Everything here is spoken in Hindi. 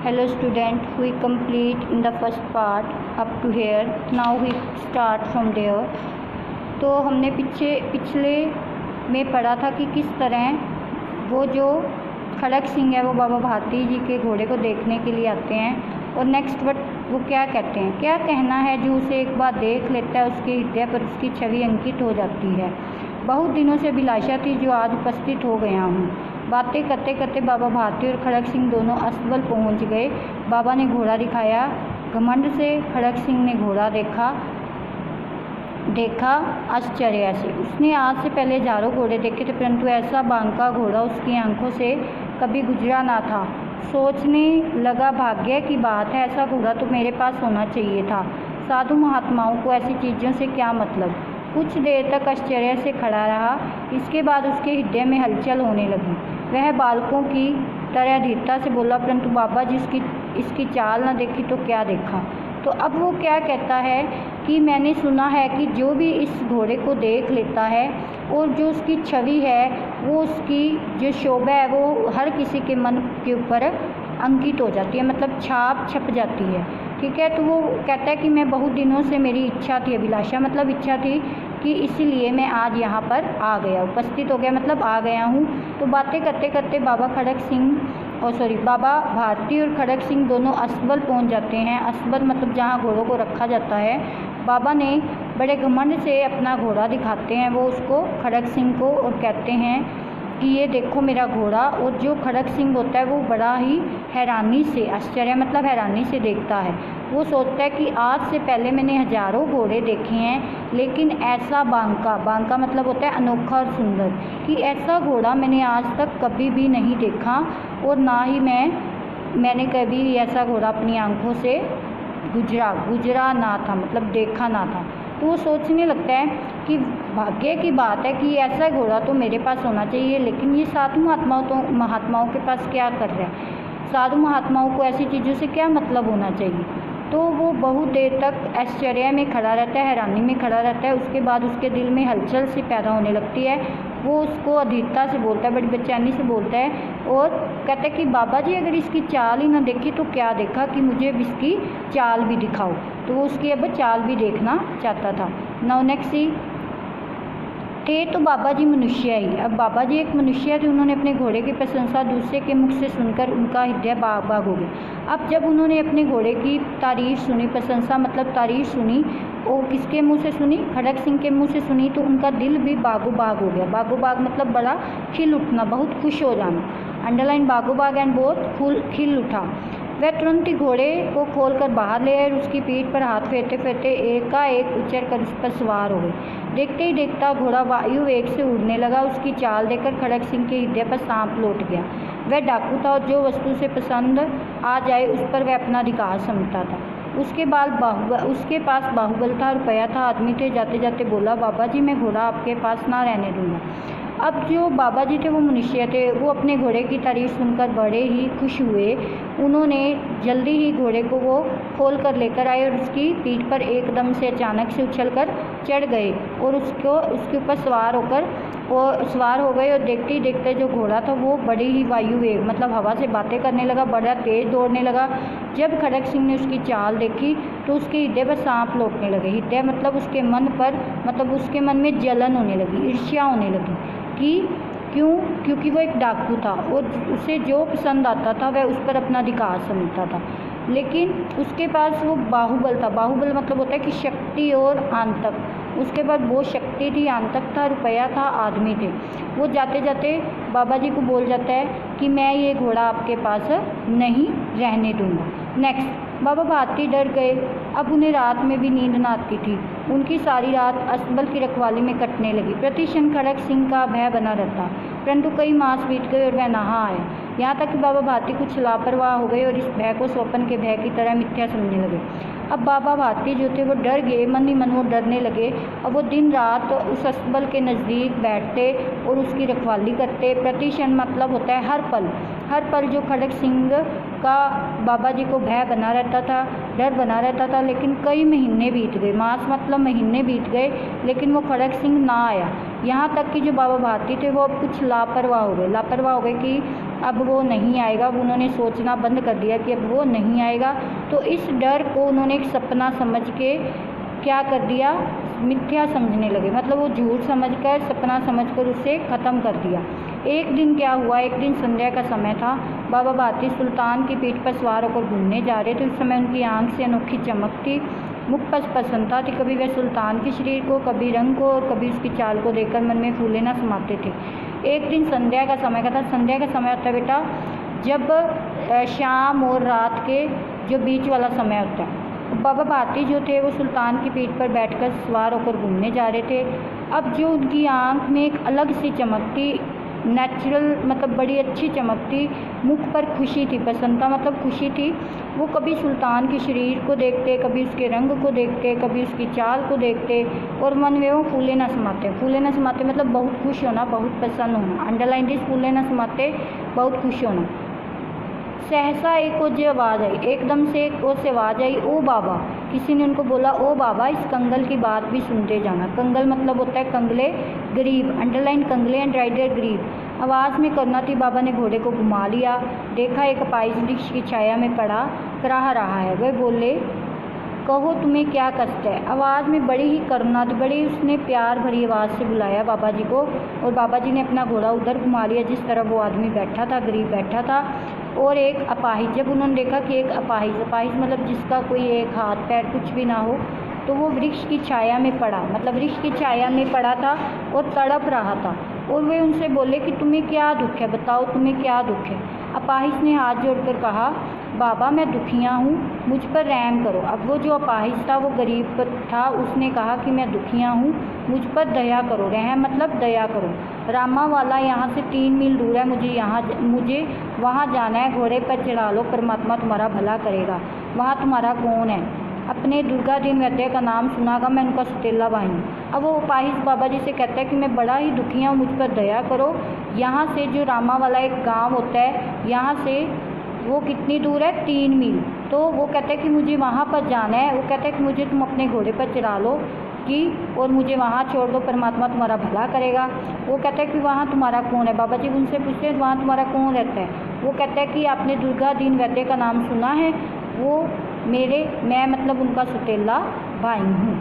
Hello student, we complete in the first part up to here. Now we start from there. तो हमने पिछले में पढ़ा था कि किस तरह वो जो खड़क सिंह है वो बाबा भारती जी के घोड़े को देखने के लिए आते हैं और नेक्स्ट वर्ड वो क्या कहते हैं, क्या कहना है जो उसे एक बार देख लेता है उसके हृदय पर उसकी छवि अंकित हो जाती है। बहुत दिनों से अभिलाषा थी जो आज उपस्थित हो गया हूँ। बातें करते करते बाबा भारती और खड़क सिंह दोनों अस्तबल पहुँच गए। बाबा ने घोड़ा दिखाया। घमंड से खड़क सिंह ने घोड़ा देखा आश्चर्य से। उसने आज से पहले हजारों घोड़े देखे थे, परंतु ऐसा बांका घोड़ा उसकी आंखों से कभी गुजरा ना था। सोचने लगा, भाग्य की बात है, ऐसा घोड़ा तो मेरे पास होना चाहिए था। साधु महात्माओं को ऐसी चीज़ों से क्या मतलब। कुछ देर तक आश्चर्य से खड़ा रहा। इसके बाद उसके हृदय में हलचल होने लगी। वह बालकों की तरह धीरता से बोला, परंतु बाबा जी इसकी चाल न देखी तो क्या देखा। तो अब वो क्या कहता है कि मैंने सुना है कि जो भी इस घोड़े को देख लेता है और जो उसकी छवि है वो उसकी जो शोभा है वो हर किसी के मन के ऊपर अंकित हो जाती है, मतलब छाप छप जाती है। ठीक है, तो वो कहता है कि मैं बहुत दिनों से मेरी इच्छा थी, अभिलाषा मतलब इच्छा थी कि इसीलिए मैं आज यहाँ पर आ गया, उपस्थित हो गया मतलब आ गया हूँ। तो बातें करते करते बाबा भारती और खड़क सिंह दोनों अस्तबल पहुँच जाते हैं। अस्तबल मतलब जहाँ घोड़ों को रखा जाता है। बाबा ने बड़े घमंड से अपना घोड़ा दिखाते हैं वो उसको, खड़क सिंह को, और कहते हैं कि ये देखो मेरा घोड़ा। और जो खड़क सिंह होता है वो बड़ा ही हैरानी से, आश्चर्य मतलब हैरानी से देखता है। वो सोचता है कि आज से पहले मैंने हजारों घोड़े देखे हैं, लेकिन ऐसा बांका मतलब होता है अनोखा और सुंदर, कि ऐसा घोड़ा मैंने आज तक कभी भी नहीं देखा और ना ही मैंने कभी ऐसा घोड़ा अपनी आंखों से गुजरा ना था, मतलब देखा ना था। तो वो सोचने लगता है कि भाग्य की बात है कि ऐसा घोड़ा तो मेरे पास होना चाहिए, लेकिन ये साधु महात्माओं के पास क्या कर रहा है। साधु महात्माओं को ऐसी चीज़ों से क्या मतलब होना चाहिए। तो वो बहुत देर तक आश्चर्य में खड़ा रहता है, हैरानी में खड़ा रहता है। उसके बाद उसके दिल में हलचल सी पैदा होने लगती है। वो उसको अधीरता से बोलता है, बड़ी बेचैनी से बोलता है और कहता है कि बाबा जी अगर इसकी चाल ही ना देखी तो क्या देखा, कि मुझे इसकी चाल भी दिखाओ। तो वो उसकी अब चाल भी देखना चाहता था। नाउ नेक्स्ट सी, थे तो बाबा जी मनुष्य ही। अब बाबा जी एक मनुष्य थे। उन्होंने अपने घोड़े की प्रशंसा दूसरे के मुख से सुनकर उनका हृदय बाग बाग हो गया। अब जब उन्होंने अपने घोड़े की तारीफ सुनी, प्रशंसा मतलब तारीफ सुनी, और किसके मुंह से सुनी, खड़क सिंह के मुंह से सुनी, तो उनका दिल भी बागो बाग हो गया। बागो बाग मतलब बड़ा खिल उठना, बहुत खुश हो जाना। अंडरलाइन बागो बाग एंड बहुत खिल उठा। वह तुरंत ही घोड़े को खोलकर बाहर ले आए और उसकी पीठ पर हाथ फेरते फेरते एकाएक उछल कर उस पर सवार हो गए। देखते ही देखता घोड़ा वायु वेग से उड़ने लगा। उसकी चाल देखकर खड़क सिंह के हृदय पर सांप लौट गया। वह डाकू था और जो वस्तु से पसंद आ जाए उस पर वह अपना अधिकार समझता था। उसके पास बाहुबल था, रुपया था, आदमी थे। जाते जाते बोला, बाबा जी मैं घोड़ा आपके पास ना रहने दूंगा। अब जो बाबा जी थे वो मनुष्य थे। वो अपने घोड़े की तारीफ सुनकर बड़े ही खुश हुए। उन्होंने जल्दी ही घोड़े को वो खोल कर लेकर आए और उसकी पीठ पर एकदम से अचानक से उछलकर चढ़ गए और उसके ऊपर सवार हो गए। और देखते ही देखते जो घोड़ा था वो बड़ी ही वायु वेग मतलब हवा से बातें करने लगा, बड़ा तेज दौड़ने लगा। जब खड़क सिंह ने उसकी चाल देखी तो उसके हृदय पर सांप लौटने लगे। हृदय मतलब उसके मन पर, मतलब उसके मन में जलन होने लगी, ईर्ष्या होने लगी कि क्योंकि वो एक डाकू था और उसे जो पसंद आता था वह उस पर अपना अधिकार समझता था। लेकिन उसके पास वो बाहुबल था। बाहुबल मतलब होता है कि शक्ति और आंतक। उसके पास वो शक्ति थी, आंतक था, रुपया था, आदमी थे। वो जाते जाते बाबा जी को बोल जाता है कि मैं ये घोड़ा आपके पास नहीं रहने दूंगा। नेक्स्ट, बाबा भारती डर गए। अब उन्हें रात में भी नींद न आती थी। उनकी सारी रात अस्तबल की रखवाली में कटने लगी। प्रतिक्षण खड़क सिंह का भय बना रहता, परंतु कई मास बीत गए और वह नहा आए। यहाँ तक कि बाबा भारती कुछ लापरवाह हो गए और इस भय को स्वप्न के भय की तरह मिथ्या समझने लगे। अब बाबा भारती जो थे वो डर गए, मन ही मन वो डरने लगे। अब वो दिन रात उस अस्तबल के नज़दीक बैठते और उसकी रखवाली करते। प्रतिक्षण मतलब होता है हर पल जो खड़क सिंह का बाबा जी को भय बना रहता था, डर बना रहता था। लेकिन कई महीने बीत गए, मास मतलब महीने बीत गए, लेकिन वो खड़क सिंह ना आया। यहाँ तक कि जो बाबा भारती थे वो अब कुछ लापरवाह हो गए कि अब वो नहीं आएगा। अब उन्होंने सोचना बंद कर दिया कि अब वो नहीं आएगा। तो इस डर को उन्होंने एक सपना समझ के क्या कर दिया, मिथ्या समझने लगे, मतलब वो झूठ समझकर, सपना समझकर उसे ख़त्म कर दिया। एक दिन क्या हुआ, एक दिन संध्या का समय था। बाबा भारती सुल्तान की पीठ पर सवार होकर घूमने जा रहे थे। उस समय उनकी आंख से अनोखी चमक थी, मुख पर प्रसन्नता थी। कभी वह सुल्तान के शरीर को, कभी रंग को और कभी उसकी चाल को देखकर मन में फूले न समाते थे। एक दिन संध्या का समय का था। संध्या का समय होता है बेटा जब शाम और रात के जो बीच वाला समय होता है। बाबा भारती जो थे वो सुल्तान की पीठ पर बैठकर सवार होकर घूमने जा रहे थे। अब जो उनकी आंख में एक अलग सी चमक थी, नेचुरल मतलब बड़ी अच्छी चमक थी, मुख पर खुशी थी, प्रसन्नता मतलब खुशी थी। वो कभी सुल्तान के शरीर को देखते, कभी उसके रंग को देखते, कभी उसकी चाल को देखते और मन में वो फूले न समाते। फूले न समाते मतलब बहुत खुश होना, बहुत प्रसन्न होना। अंडरलाइन दिस, फूले न समाते बहुत खुश होना। सहसा एक ओर आवाज़ आई, एकदम से एक ओर से आवाज़ आई, ओ बाबा। किसी ने उनको बोला, ओ बाबा इस कंगल की बात भी सुनते जाना। कंगल मतलब होता है कंगले गरीब, अंडरलाइन कंगले एंड राइडर गरीब। आवाज़ में करुणा थी। बाबा ने घोड़े को घुमा लिया, देखा एक अपाहिज वृक्ष की छाया में पड़ा कराह रहा है। वह बोले, कहो तुम्हें क्या कष्ट है। आवाज़ में बड़ी ही करुणा थी, बड़ी उसने प्यार भरी आवाज़ से बुलाया बाबा जी को। और बाबा जी ने अपना घोड़ा उधर घुमा लिया जिस तरह वो आदमी बैठा था, गरीब बैठा था। और एक अपाहिज, जब उन्होंने देखा कि एक अपाहिज मतलब जिसका कोई एक हाथ पैर कुछ भी ना हो, तो वो वृक्ष की छाया में पड़ा, मतलब वृक्ष की छाया में पड़ा था और तड़प रहा था। और वे उनसे बोले कि तुम्हें क्या दुख है, बताओ तुम्हें क्या दुख है। अपाहिज ने हाथ जोड़कर कहा, बाबा मैं दुखिया हूँ, मुझ पर रहम करो। अब वो जो अपाहिज था वो गरीब था, उसने कहा कि मैं दुखिया हूँ, मुझ पर दया करो। रहम मतलब दया करो। रामा वाला यहाँ से 3 मील दूर है, मुझे वहाँ जाना है। घोड़े पर चढ़ा लो, परमात्मा तुम्हारा भला करेगा। वहाँ तुम्हारा कौन है? अपने दुर्गा दीन वैद्य का नाम सुनागा, मैं उनका सौतेला भाई हूँ। अब वो अपाहिज बाबा जी से कहता है कि मैं बड़ा ही दुखिया हूँ, मुझ पर दया करो। यहाँ से जो रामा वाला एक गाँव होता है, यहाँ से वो कितनी दूर है, 3 मील। तो वो कहता है कि मुझे वहाँ पर जाना है। वो कहता है कि मुझे तुम अपने घोड़े पर चढ़ा लो कि और मुझे वहाँ छोड़ दो, परमात्मा तुम्हारा भला करेगा। वो कहता है कि वहाँ तुम्हारा कौन है। बाबा जी उनसे पूछते हैं वहाँ तुम्हारा कौन रहता है। वो कहता है कि आपने दुर्गा दीन वैद्य का नाम सुना है, वो मैं मतलब उनका सौतेला भाई हूँ।